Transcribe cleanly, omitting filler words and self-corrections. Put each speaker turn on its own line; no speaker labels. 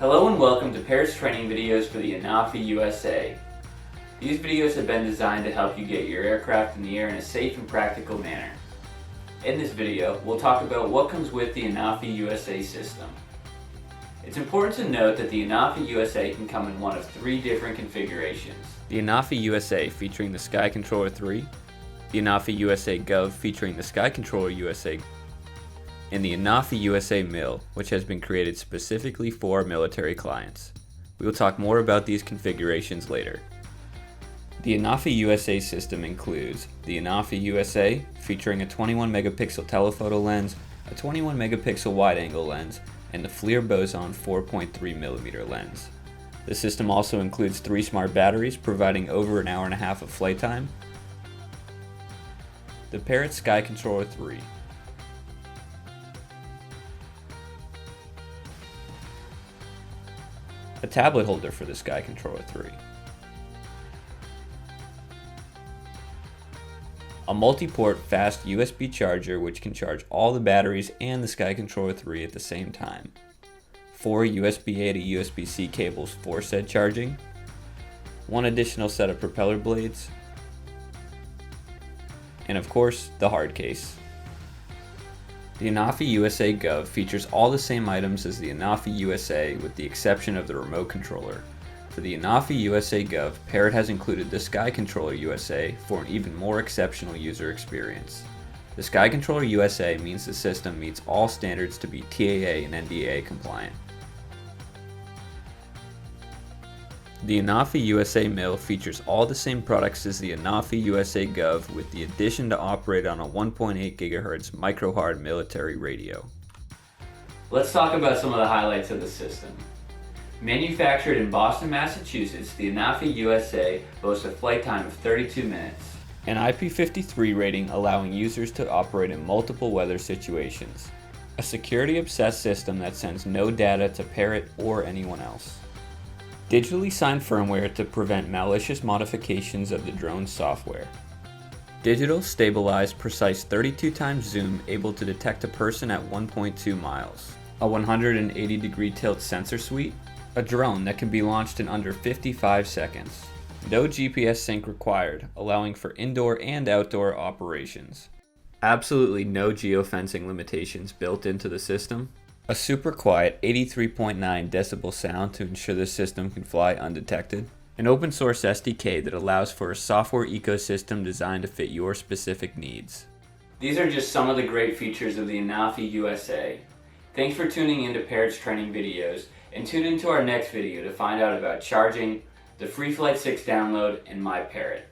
Hello and welcome to Parrot's training videos for the Anafi USA. These videos have been designed to help you get your aircraft in the air in a safe and practical manner. In this video, we'll talk about what comes with the Anafi USA system. It's important to note that the Anafi USA can come in one of three different configurations. The Anafi USA featuring the Sky Controller 3, the Anafi USA Gov featuring the Sky Controller USA, and the Anafi USA Mil, which has been created specifically for military clients. We will talk more about these configurations later. The Anafi USA system includes the Anafi USA featuring a 21 megapixel telephoto lens, a 21 megapixel wide-angle lens, and the FLIR Boson 4.3mm lens. The system also includes 3 smart batteries providing over an hour and a half of flight time, the Parrot Sky Controller 3, a tablet holder for the Sky Controller 3, a multi-port fast USB charger which can charge all the batteries and the Sky Controller 3 at the same time, 4 USB-A to USB-C cables for said charging, 1 additional set of propeller blades, and of course the hard case. The Anafi USA Gov features all the same items as the Anafi USA with the exception of the remote controller. For the Anafi USA Gov, Parrot has included the Sky Controller USA for an even more exceptional user experience. The Sky Controller USA means the system meets all standards to be TAA and NDAA compliant. The Anafi USA Mil features all the same products as the Anafi USA Gov with the addition to operate on a 1.8 GHz micro-hard military radio. Let's talk about some of the highlights of the system. Manufactured in Boston, Massachusetts, the Anafi USA boasts a flight time of 32 minutes. An IP53 rating allowing users to operate in multiple weather situations. A security-obsessed system that sends no data to Parrot or anyone else. Digitally signed firmware to prevent malicious modifications of the drone's software. Digital stabilized precise 32 times zoom able to detect a person at 1.2 miles. A 180 degree tilt sensor suite. A drone that can be launched in under 55 seconds. No GPS sync required, allowing for indoor and outdoor operations. Absolutely no geofencing limitations built into the system. A super quiet 83.9 decibel sound to ensure the system can fly undetected. An open source SDK that allows for a software ecosystem designed to fit your specific needs. These are just some of the great features of the Anafi USA. Thanks for tuning into Parrot's training videos, and tune into our next video to find out about charging, the FreeFlight 6 download, and My Parrot.